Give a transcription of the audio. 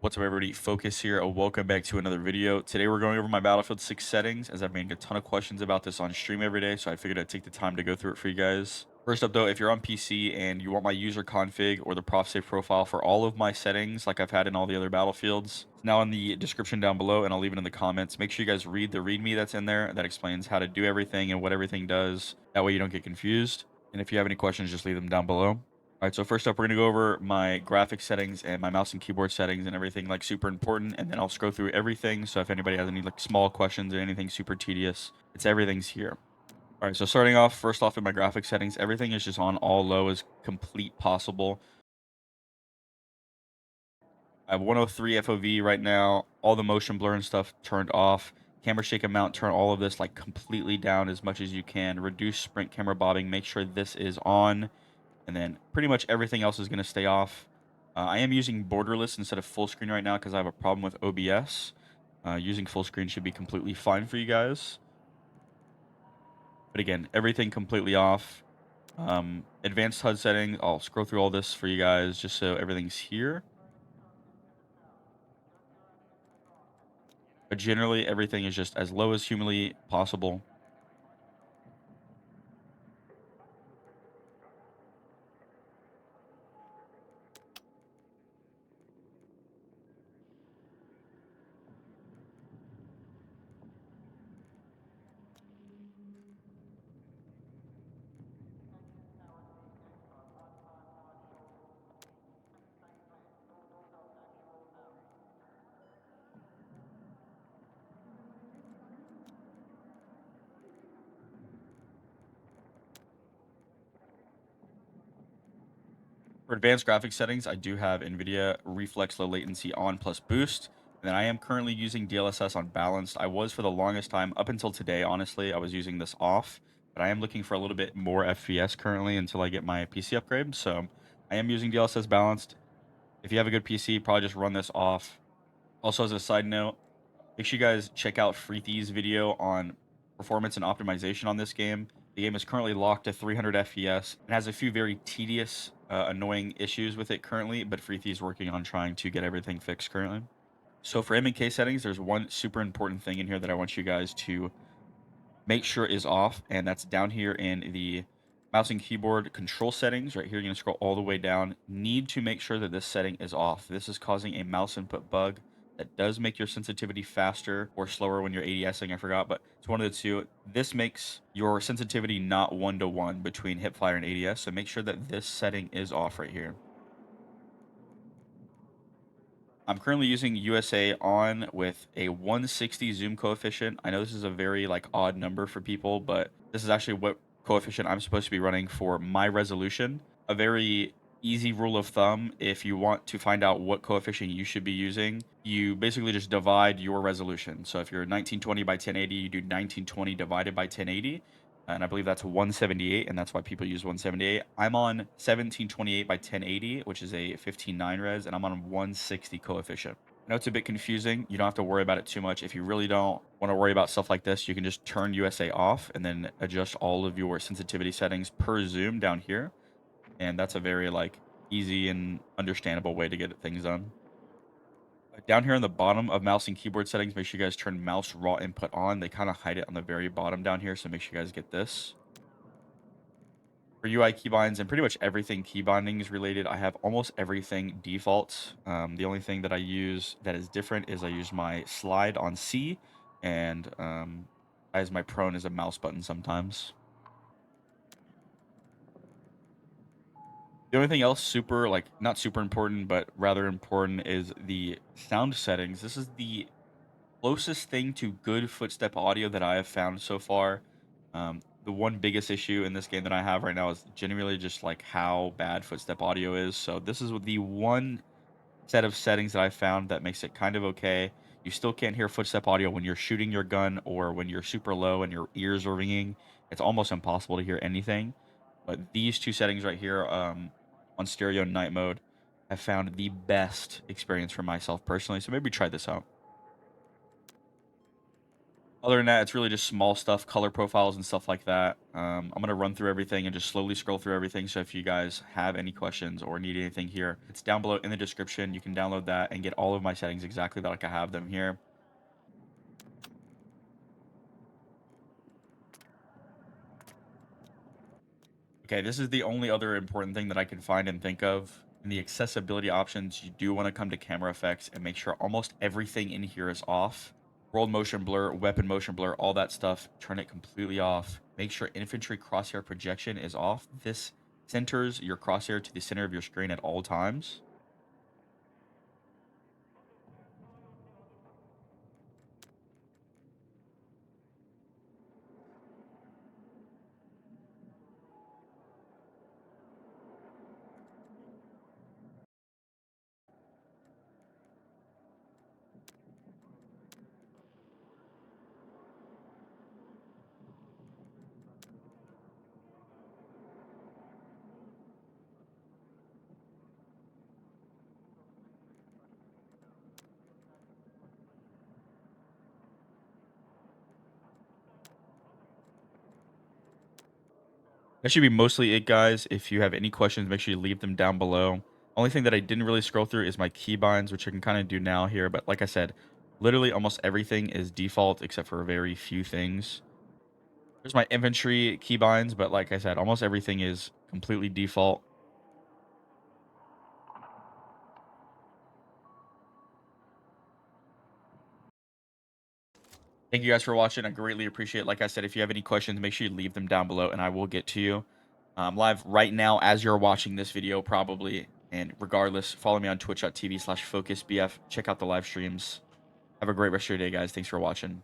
What's up, everybody? Focus here. Welcome back to another video. Today we're going over my Battlefield 6 settings, as I've been getting a ton of questions about this on stream every day, so I figured I'd take the time to go through it for you guys. First up, though, if you're on PC and you want my user config or the prof safe profile for all of my settings, like I've had in all the other Battlefields, it's now in the description down below, and I'll leave it in the comments. Make sure you guys read the README that's in there that explains how to do everything and what everything does. That way you don't get confused. And if you have any questions, just leave them down below. All right, so first up, we're going to go over my graphics settings and my mouse and keyboard settings and everything like super important, and then I'll scroll through everything. So if anybody has any like small questions or anything super tedious, everything's here. All right, so starting off, first off in my graphics settings, everything is just on all low as complete possible. I have 103 FOV right now, all the motion blur and stuff turned off. Camera shake amount, turn all of this like completely down as much as you can. Reduce sprint camera bobbing, make sure this is on. And then pretty much everything else is going to stay off. I am using borderless instead of full screen right now because I have a problem with OBS. Using full screen should be completely fine for you guys. But again, everything completely off. Advanced HUD setting, I'll scroll through all this for you guys just so everything's here. But generally, everything is just as low as humanly possible. For advanced graphics settings, I do have NVIDIA Reflex Low Latency on plus boost. And then I am currently using DLSS on balanced. I was for the longest time, up until today, honestly, I was using this off. But I am looking for a little bit more FPS currently until I get my PC upgrade. So I am using DLSS balanced. If you have a good PC, probably just run this off. Also, as a side note, make sure you guys check out Freethy's video on performance and optimization on this game. The game is currently locked to 300 FPS and has a few very tedious, annoying issues with it currently, but Freethy is working on trying to get everything fixed currently. So for M&K settings, there's one super important thing in here that I want you guys to make sure is off, and that's down here in the mouse and keyboard control settings. Right here, you're going to scroll all the way down. Need to make sure that this setting is off. This is causing a mouse input bug that does make your sensitivity faster or slower when you're ADSing. I forgot, but it's one of the two. This makes your sensitivity not 1-to-1 between hipfire and ADS, so make sure that this setting is off right here. I'm currently using USA on with a 160 zoom coefficient. I know this is a very like odd number for people, but this is actually what coefficient I'm supposed to be running for my resolution. A very easy rule of thumb, if you want to find out what coefficient you should be using, you basically just divide your resolution. So if you're 1920 by 1080, you do 1920 divided by 1080. And I believe that's 178, and that's why people use 178. I'm on 1728 by 1080, which is a 15:9 res, and I'm on 160 coefficient. I know it's a bit confusing. You don't have to worry about it too much. If you really don't want to worry about stuff like this, you can just turn USA off and then adjust all of your sensitivity settings per zoom down here. And that's a very like easy and understandable way to get things done. Down here on the bottom of mouse and keyboard settings, make sure you guys turn mouse raw input on. They kind of hide it on the very bottom down here, so make sure you guys get this. For UI keybinds and pretty much everything key bindings related, I have almost everything default. The only thing that I use that is different is I use my slide on C, and as my prone as a mouse button sometimes. The only thing else super, like, not super important, but rather important is the sound settings. This is the closest thing to good footstep audio that I have found so far. The one biggest issue in this game that I have right now is genuinely just like how bad footstep audio is. So this is the one set of settings that I found that makes it kind of okay. You still can't hear footstep audio when you're shooting your gun or when you're super low and your ears are ringing. It's almost impossible to hear anything. But these two settings right here, on stereo night mode, have found the best experience for myself personally. So maybe try this out. Other than that, it's really just small stuff, color profiles and stuff like that. I'm going to run through everything and just slowly scroll through everything. So if you guys have any questions or need anything here, it's down below in the description. You can download that and get all of my settings exactly like I have them here. Okay, this is the only other important thing that I can find and think of. In the accessibility options, you do want to come to camera effects and make sure almost everything in here is off. World motion blur, weapon motion blur, all that stuff, turn it completely off. Make sure infantry crosshair projection is off. This centers your crosshair to the center of your screen at all times. That should be mostly it, guys. If you have any questions, make sure you leave them down below. Only thing that I didn't really scroll through is my keybinds, which I can kind of do now here. But like I said, literally almost everything is default except for very few things. There's my infantry keybinds, but like I said, almost everything is completely default. Thank you guys for watching. I greatly appreciate it. Like I said, if you have any questions, make sure you leave them down below and I will get to you. I'm live right now as you're watching this video, probably. And regardless, follow me on twitch.tv/FocusBF. Check out the live streams. Have a great rest of your day, guys. Thanks for watching.